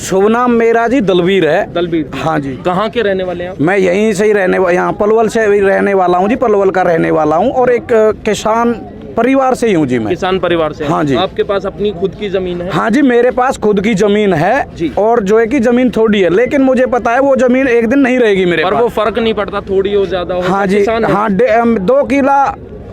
शुभ नाम मेरा जी दलवीर है। दलवीर, हाँ जी। कहाँ के रहने वाले हैं आप? मैं यहीं से ही यहाँ पलवल से ही रहने वाला हूँ जी, पलवल का रहने वाला हूँ और एक किसान परिवार से ही हूँ जी मैं। किसान परिवार से? हाँ जी। आपके पास अपनी खुद की जमीन है? हाँ जी, मेरे पास खुद की जमीन है जी। और जो है कि जमीन थोड़ी है, लेकिन मुझे पता है वो जमीन एक दिन नहीं रहेगी मेरे पर पास। वो फर्क नहीं पड़ता, थोड़ी हो ज्यादा हो? हाँ जी, किसान है? हाँ 2 किला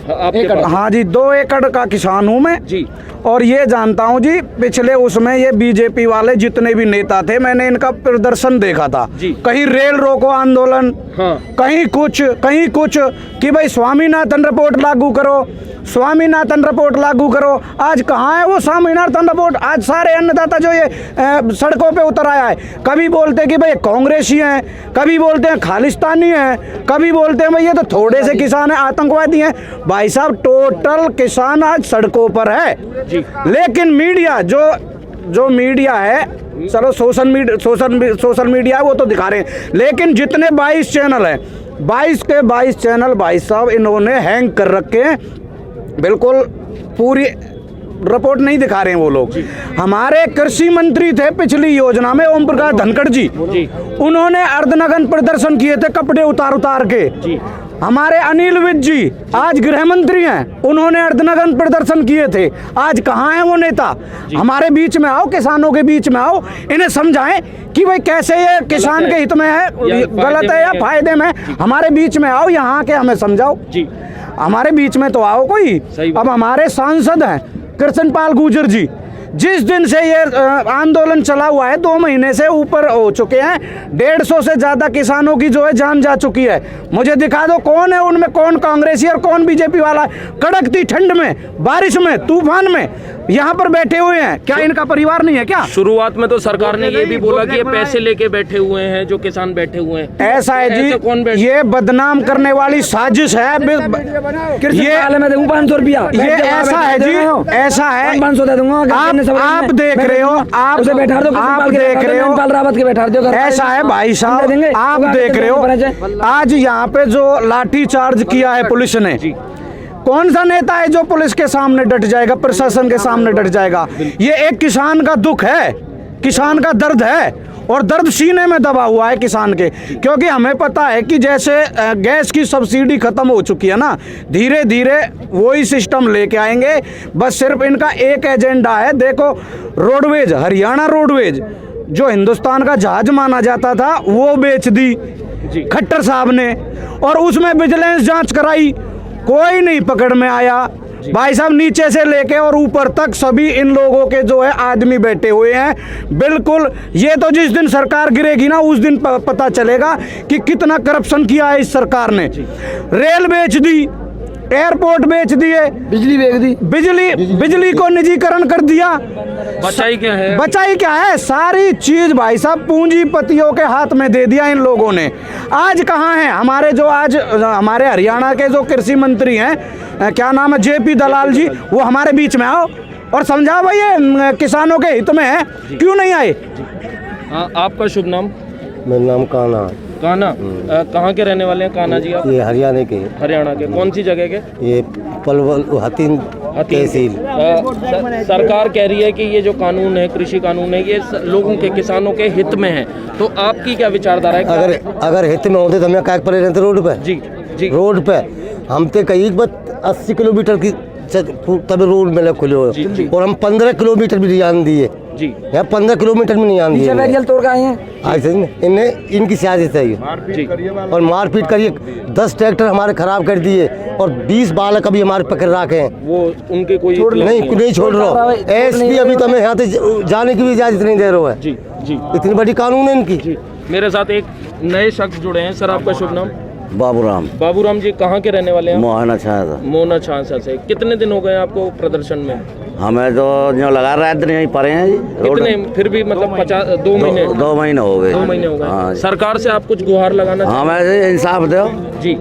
आपके पास? हाँ जी, 2 एकड़ का किसान हूँ मैं जी। और ये जानता हूँ जी, पिछले उसमें ये बीजेपी वाले जितने भी नेता थे, मैंने इनका प्रदर्शन देखा था जी। कहीं रेल रोको आंदोलन, हाँ। कहीं कुछ कि भाई स्वामीनाथन रिपोर्ट लागू करो, स्वामीनाथन रिपोर्ट लागू करो। आज कहाँ है वो स्वामीनाथन रिपोर्ट? आज सारे अन्नदाता जो ये सड़कों पे उतर आया है, कभी बोलते कि भाई कांग्रेसी हैं, कभी बोलते हैं खालिस्तानी हैं, कभी बोलते हैं भाई ये तो थोड़े से किसान हैं, आतंकवादी हैं। भाई साहब टोटल किसान आज सड़कों पर है जी। लेकिन मीडिया जो मीडिया है, चलो सोशल मीडिया है वो तो दिखा रहे हैं, लेकिन जितने 22 चैनल हैं, 22 के 22 चैनल भाई साहब इन्होंने हैंग कर रखे हैं, बिल्कुल पूरी रिपोर्ट नहीं दिखा रहे हैं वो लोग। हमारे कृषि मंत्री थे पिछली योजना में ओम प्रकाश धनखड़ जी, उन्होंने अर्धनग्न प्रदर्शन किए थे कपड़े उतार के जी। हमारे अनिल विज जी आज गृह मंत्री हैं, उन्होंने अर्धनग्न प्रदर्शन किए थे। आज कहाँ हैं वो नेता? हमारे बीच में आओ, किसानों के बीच में आओ, इन्हें समझाएं कि भाई कैसे ये किसान के हित में है, गलत है या फायदे में। हमारे बीच में आओ, यहाँ के हमें समझाओ जी, हमारे बीच में तो आओ कोई। अब हमारे सांसद हैं कृष्णपाल गुर्जर जी, जिस दिन से ये आंदोलन चला हुआ है 2 महीने से ऊपर हो चुके हैं, 150 से ज्यादा किसानों की जो है जान जा चुकी है। मुझे दिखा दो कौन है उनमें, कौन कांग्रेसी और कौन बीजेपी वाला। कड़कती ठंड में, बारिश में, तूफान में यहाँ पर बैठे हुए हैं, क्या इनका परिवार नहीं है क्या? शुरुआत में तो सरकार ने ये भी बोला कि ये पैसे लेके बैठे हुए हैं जो किसान बैठे हुए हैं। ऐसा है जी, कौन ये बदनाम करने वाली साजिश है। ये मैं दूंगा 500 रुपया, ये ऐसा है जी, ऐसा है। 500 दे दूंगा। आप देख रहे हो, आप देख रहे हो, रावत के बैठा दो। ऐसा है भाई साहब, आप देख रहे हो आज यहाँ पे जो लाठी चार्ज किया है पुलिस ने, कौन सा नेता है जो पुलिस के सामने डट जाएगा, प्रशासन के सामने डट जाएगा? ये एक किसान का दुख है, किसान का दर्द है और दर्द सीने में दबा हुआ है किसान के। क्योंकि हमें पता है कि जैसे गैस की सब्सिडी खत्म हो चुकी है ना, धीरे धीरे वही सिस्टम लेके आएंगे। बस सिर्फ इनका एक एजेंडा है। देखो रोडवेज, हरियाणा रोडवेज जो हिंदुस्तान का जहाज माना जाता था वो बेच दी खट्टर साहब ने, और उसमें विजिलेंस जांच कराई, कोई नहीं पकड़ में आया। भाई साहब नीचे से लेके और ऊपर तक सभी इन लोगों के जो है आदमी बैठे हुए हैं। बिल्कुल, ये तो जिस दिन सरकार गिरेगी ना उस दिन पता चलेगा कि कितना करप्शन किया है इस सरकार ने। रेल बेच दी, एयरपोर्ट बेच दिए, बिजली बेच दी, बिजली को निजीकरण कर दिया। बचाई क्या है? बचाई क्या है? सारी चीज भाई साहब पूंजीपतियों के हाथ में दे दिया इन लोगों ने। आज कहाँ है हमारे जो आज हमारे हरियाणा के जो कृषि मंत्री हैं, क्या नाम है, JP दलाल जी, वो हमारे बीच में आओ और समझाओ भाई ये किसानों के हित में है, क्यों नहीं आए? आपका शुभ नाम? मेरा नाम काना। काना, कहाँ के रहने वाले हैं काना जी आप? ये हरियाणा के। हरियाणा के कौन सी जगह के? ये पलवल हतीन तहसील। सरकार कह रही है कि ये जो कानून है, कृषि कानून है, ये लोगों के, किसानों के हित में है, तो आपकी क्या विचारधारा है? अगर हित में होते तो हमें क्या पड़े रहते रोड पे? जी रोड पे हम तो कई 80 किलोमीटर की तब रोड में खुले हो, और हम 15 किलोमीटर भी जान दिए जी, यहाँ 15 किलोमीटर में नहीं आन दिए। तोड़ आए हैं इन्हें, इनकी सियासत है ये, और मारपीट करिए। 10 ट्रैक्टर हमारे खराब कर दिए और 20 बालक अभी हमारे पकड़ रखे हैं, वो उनके कोई नहीं छोड़ रहा। SP अभी तो हमें यहाँ से जाने की भी इजाजत नहीं दे रहा है जी। इतनी बड़ी कानून है इनकी। मेरे साथ एक नए शख्स जुड़े हैं। सर आपका शुभ नाम? बाबूराम। बाबूराम जी कहाँ के रहने वाले हैं? मोहना छाया। मोहना छाया से। कितने दिन हो गए आपको प्रदर्शन में? हमें तो जो लगा रहे हैं यहीं पड़े हैं जी। कितने? फिर भी मतलब 2 महीने? 2 महीने हो गए। 2 महीने हो गए। सरकार से आप कुछ गुहार लगाना? हमें इंसाफ दो जी।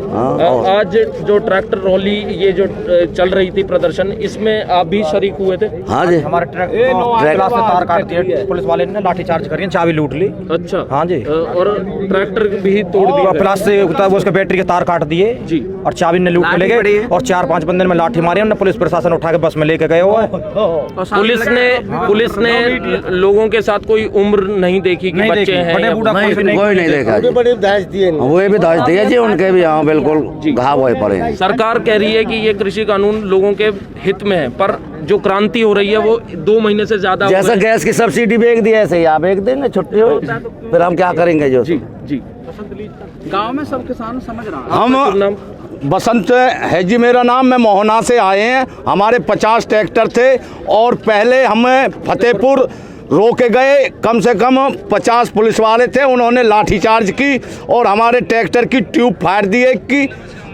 आज जो ट्रैक्टर रैली ये जो चल रही थी प्रदर्शन, इसमें आप भी शरीक हुए थे? हाँ जी। हमारे ट्रैक्टर से तार काट दिए, पुलिस वाले ने लाठी चार्ज करी, चाबी लूट ली। अच्छा। हाँ जी। और ट्रैक्टर भी तोड़ दिया, प्लास्टिक उसके बैटरी के तार काट दिए जी, और चाबी ने लूट ले गए, और 4-5 बंदे में लाठी मारी, हमने पुलिस प्रशासन उठा के बस में लेके गए हुए। पुलिस ने लोगों के साथ कोई उम्र नहीं देखी कि बच्चे हैं बड़े या- बूढ़ा नहीं कोई नहीं। कोई नहीं देखा जी। बड़े दाज दिए नहीं। वो भी दाज दिए जी उनके भी, हाँ बिल्कुल घाव हुए पड़े हैं। सरकार कह रही है कि ये कृषि कानून लोगों के हित में है, पर जो क्रांति हो रही है वो 2 महीने से ज्यादा हो जैसा गए। गैस की सब्सिडी बेच दी ऐसे ही आप बेच देंगे, छुट्टी हो फिर हम क्या करेंगे जो। जी जी गांव में सब किसान समझ रहा है। आपका शुभ नाम? बसंत है जी मेरा नाम। मैं मोहना से आए हैं। हमारे 50 ट्रैक्टर थे और पहले हमें फतेहपुर रोके गए, कम से कम 50 पुलिस वाले थे, उन्होंने लाठीचार्ज की और हमारे ट्रैक्टर की ट्यूब फाड़ दी एक की,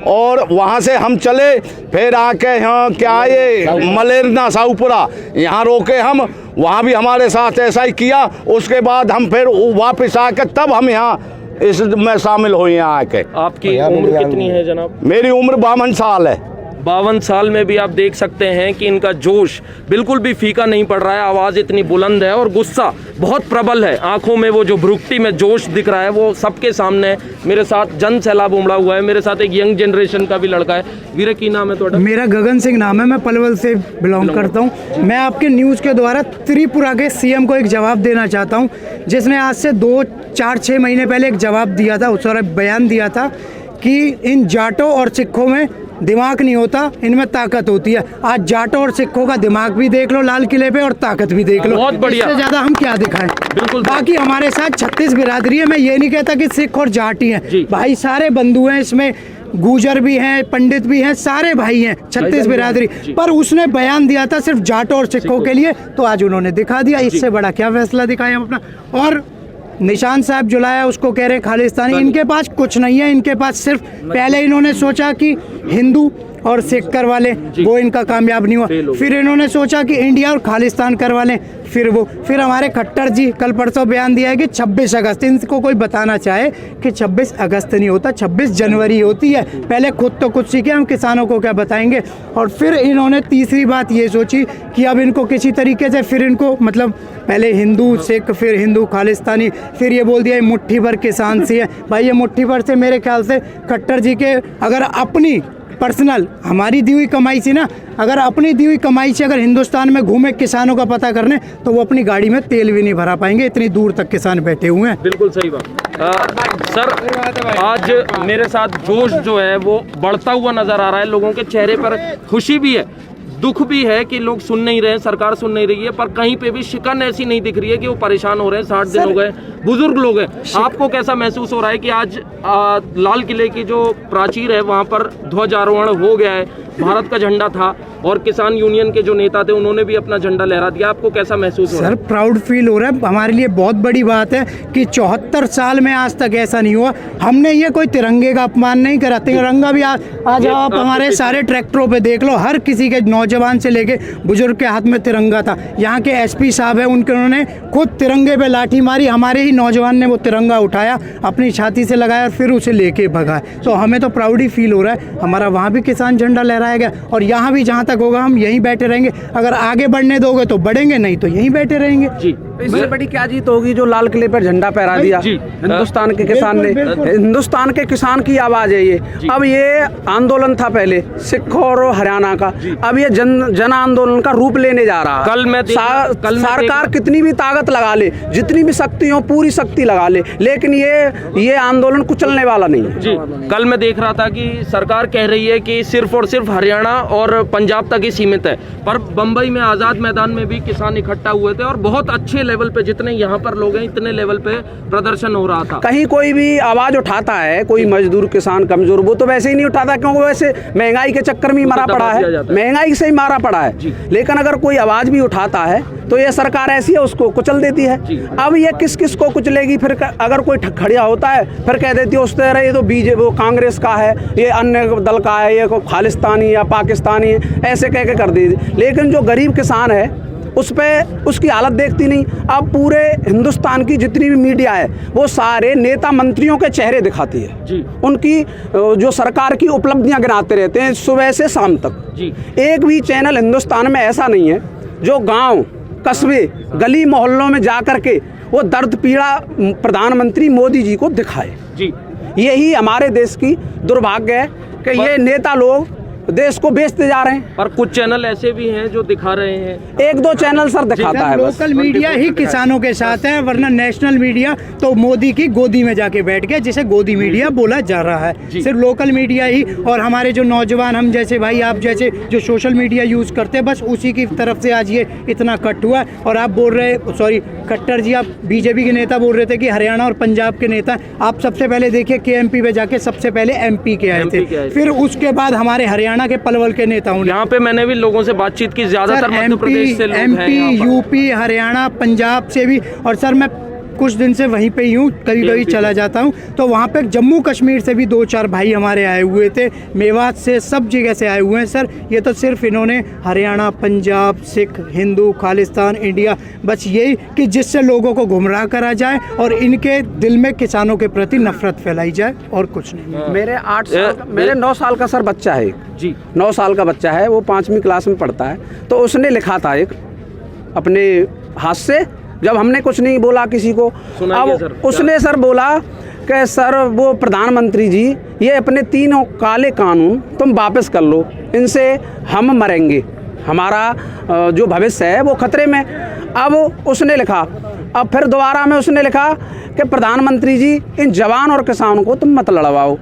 और वहाँ से हम चले, फिर आके यहाँ क्या ये मलेरना साहूपुरा यहाँ रोके हम, वहाँ भी हमारे साथ ऐसा ही किया। उसके बाद हम फिर वापस आके तब हम यहाँ इसमें शामिल हुए यहाँ आके। आपकी उम्र कितनी है जनाब? मेरी उम्र 52 साल है। 52 साल में भी आप देख सकते हैं कि इनका जोश बिल्कुल भी फीका नहीं पड़ रहा है। आवाज़ इतनी बुलंद है और गुस्सा बहुत प्रबल है। आंखों में वो जो भ्रुक्ति में जोश दिख रहा है वो सबके सामने है। मेरे साथ जन सैलाब उमड़ा हुआ है। मेरे साथ एक यंग जनरेशन का भी लड़का है। वीरे की नाम है थोड़ा? मेरा गगन सिंह नाम है, मैं पलवल से बिलोंग करता हूँ। मैं आपके न्यूज़ के द्वारा त्रिपुरा के सीएम को एक जवाब देना चाहता हूँ, जिसने आज से 2, 4, 6 महीने पहले एक जवाब दिया था, उस बयान दिया था कि इन जाटों और सिखों में दिमाग नहीं होता, इनमें ताकत होती है। आज जाटों और सिखों का दिमाग भी देख लो लाल किले पे और ताकत भी देख लो। बहुत बढ़िया। इससे ज्यादा हम क्या दिखाएं? बिल्कुल। बाकी हमारे साथ 36 बिरादरी है। मैं ये नहीं कहता कि सिख और जाट ही हैं, भाई सारे बंधु हैं इसमें, गुजर भी हैं, पंडित भी हैं, सारे भाई हैं, 36 बिरादरी। पर उसने बयान दिया था सिर्फ जाटों और सिखों के लिए, तो आज उन्होंने दिखा दिया। इससे बड़ा क्या फैसला दिखाएं हम अपना। और निशान साहब जो लाया उसको कह रहे हैं खालिस्तानी। इनके पास कुछ नहीं है, इनके पास सिर्फ पहले इन्होंने सोचा कि हिंदू और सिख करवा लें, वो इनका कामयाब नहीं हुआ। फिर इन्होंने सोचा कि इंडिया और खालिस्तान करवा लें, फिर हमारे खट्टर जी कल परसों बयान दिया है कि 26 अगस्त, इनको कोई बताना चाहे कि 26 अगस्त नहीं होता, 26 जनवरी होती है। पहले खुद तो कुछ सीखे, हम किसानों को क्या बताएंगे। और फिर इन्होंने तीसरी बात ये सोची कि अब इनको किसी तरीके से फिर इनको मतलब पहले हिंदू सिख, फिर हिंदू खालिस्तानी, फिर ये बोल दिया मुट्ठी भर किसान सी है। भाई ये मुट्ठी भर से मेरे ख्याल से खट्टर जी के अगर अपनी पर्सनल हमारी दी हुई कमाई से ना, अगर अपनी दी हुई कमाई से अगर हिंदुस्तान में घूमे किसानों का पता करने, तो वो अपनी गाड़ी में तेल भी नहीं भरा पाएंगे, इतनी दूर तक किसान बैठे हुए हैं। बिल्कुल सही बात। सर आज मेरे साथ जोश जो है वो बढ़ता हुआ नजर आ रहा है। लोगों के चेहरे पर खुशी भी है, दुख भी है कि लोग सुन नहीं रहे हैं, सरकार सुन नहीं रही है, पर कहीं पे भी शिकन ऐसी नहीं दिख रही है कि वो परेशान हो रहे हैं। 60 दिन हो गए, बुजुर्ग लोग हैं। आपको कैसा महसूस हो रहा है कि आज लाल किले की जो प्राचीर है वहाँ पर ध्वजारोहण हो गया है, भारत का झंडा था और किसान यूनियन के जो नेता थे उन्होंने भी अपना झंडा लहरा दिया। आपको कैसा महसूस हो रहा है? सर प्राउड फील हो रहा है। हमारे लिए बहुत बड़ी बात है कि 74 साल में आज तक ऐसा नहीं हुआ। हमने ये कोई तिरंगे का अपमान नहीं करा। तिरंगा भी आज आप हमारे सारे ट्रैक्टरों पे देख लो, हर किसी के नौजवान से लेके बुजुर्ग के हाथ में तिरंगा था। यहाँ के एसपी साहब है, उन्होंने खुद तिरंगे पे लाठी मारी, हमारे ही नौजवान ने वो तिरंगा उठाया, अपनी छाती से लगाया, फिर उसे लेके भगा। तो हमें तो प्राउड ही फील हो रहा है। हमारा वहाँ भी किसान झंडा लहराया गया और यहाँ भी जहाँ तक होगा हम यहीं बैठे रहेंगे। अगर आगे बढ़ने दोगे तो बढ़ेंगे, नहीं तो यहीं बैठे रहेंगे। जी इससे बड़ी क्या जीत होगी जो लाल किले पर झंडा फहरा दिया हिंदुस्तान के किसान ने। हिंदुस्तान के किसान की आवाज है ये। अब ये आंदोलन था पहले सिख और हरियाणा का, अब ये जन आंदोलन का रूप लेने जा रहा है। कल सरकार कितनी भी ताकत लगा ले, जितनी भी शक्ति हो पूरी शक्ति लगा ले, लेकिन ये आंदोलन कुचलने वाला नहीं है। जी कल मैं देख रहा था कि सरकार कह रही है कि सिर्फ और सिर्फ हरियाणा और पंजाब तक ही सीमित है, पर बंबई में आजाद मैदान में भी किसान इकट्ठा हुए थे और बहुत अच्छे लेवल पे, जितने यहाँ पर लोग हैं इतने लेवल पे प्रदर्शन हो रहा था। कहीं कोई भी आवाज उठाता है, कोई मजदूर किसान कमजोर, वो तो वैसे ही नहीं उठाता क्योंकि वैसे महंगाई के चक्कर में ही मरा पड़ा है, महंगाई से ही मारा पड़ा है। लेकिन अगर कोई आवाज भी उठाता है तो ये सरकार ऐसी है उसको कुचल देती है। अब ये किस किस को कुचलेगी? फिर अगर कोई खड़िया होता है फिर कह देती है उस तरह ये तो बीजेपी वो कांग्रेस का है, ये अन्य दल का है, ये खालिस्तानी या पाकिस्तानी है, ऐसे कह के कर देती। लेकिन जो गरीब किसान है उस पर उसकी हालत देखती नहीं। अब पूरे हिंदुस्तान की जितनी भी मीडिया है वो सारे नेता मंत्रियों के चेहरे दिखाती है, उनकी जो सरकार की उपलब्धियां गिनाते रहते हैं सुबह से शाम तक। एक भी चैनल हिंदुस्तान में ऐसा नहीं है जो गांव कस्बे गली मोहल्लों में जा कर के वो दर्द पीड़ा प्रधानमंत्री मोदी जी को दिखाए। यही हमारे देश की दुर्भाग्य है कि ये नेता लोग देश को बेचते जा रहे हैं। पर कुछ चैनल ऐसे भी हैं जो दिखा रहे हैं, एक दो चैनल सर दिखाता है बस। लोकल मीडिया ही किसानों के साथ है, वरना नेशनल मीडिया तो मोदी की गोदी में जाके बैठ गया, जिसे गोदी मीडिया बोला जा रहा है। सिर्फ लोकल मीडिया ही, और हमारे जो नौजवान, हम जैसे भाई आप जैसे जो सोशल मीडिया यूज करते हैं, बस उसी की तरफ से आज ये इतना कट हुआ। और आप बोल रहे, सॉरी खट्टर जी, आप बीजेपी के नेता बोल रहे थे कि हरियाणा और पंजाब के नेता, आप सबसे पहले देखिए KMP पे जाके सबसे पहले MP के आए थे, फिर उसके बाद हमारे हरियाणा के पलवल के नेताओं ने। यहाँ पे मैंने भी लोगों से बातचीत की, ज्यादातर मध्य प्रदेश से लोग हैं MP, यहाँ पर। UP, हरियाणा, पंजाब से भी। और सर मैं कुछ दिन से वहीं पे ही हूँ, कभी कभी चला जाता हूँ, तो वहाँ पे जम्मू कश्मीर से भी 2-4 भाई हमारे आए हुए थे, मेवात से, सब जगह से आए हुए हैं सर। ये तो सिर्फ इन्होंने हरियाणा, पंजाब, सिख, हिंदू, खालिस्तान, इंडिया, बस यही कि जिससे लोगों को गुमराह करा जाए और इनके दिल में किसानों के प्रति नफरत फैलाई जाए, और कुछ नहीं। मेरे 9 साल का सर बच्चा है जी, 9 साल का बच्चा है, वो 5वीं क्लास में पढ़ता है। तो उसने लिखा था एक अपने हाथ से, जब हमने कुछ नहीं बोला किसी को, अब उसने सर बोला कि सर वो प्रधानमंत्री जी, ये अपने 3 काले कानून तुम वापस कर लो, इनसे हम मरेंगे, हमारा जो भविष्य है वो खतरे में। अब उसने लिखा, अब फिर दोबारा में उसने लिखा कि प्रधानमंत्री जी, इन जवान और किसानों को तुम मत लड़वाओ,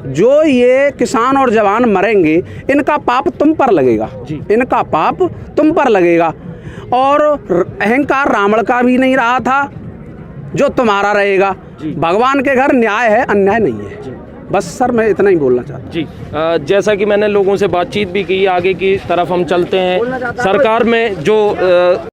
जो ये किसान और जवान मरेंगे इनका पाप तुम पर लगेगा, इनका पाप तुम पर लगेगा। और अहंकार रावण का भी नहीं रहा था, जो तुम्हारा रहेगा। भगवान के घर न्याय है, अन्याय नहीं है। बस सर मैं इतना ही बोलना चाहता हूँ। जी, जैसा कि मैंने लोगों से बातचीत भी की, आगे की तरफ हम चलते हैं। सरकार में जो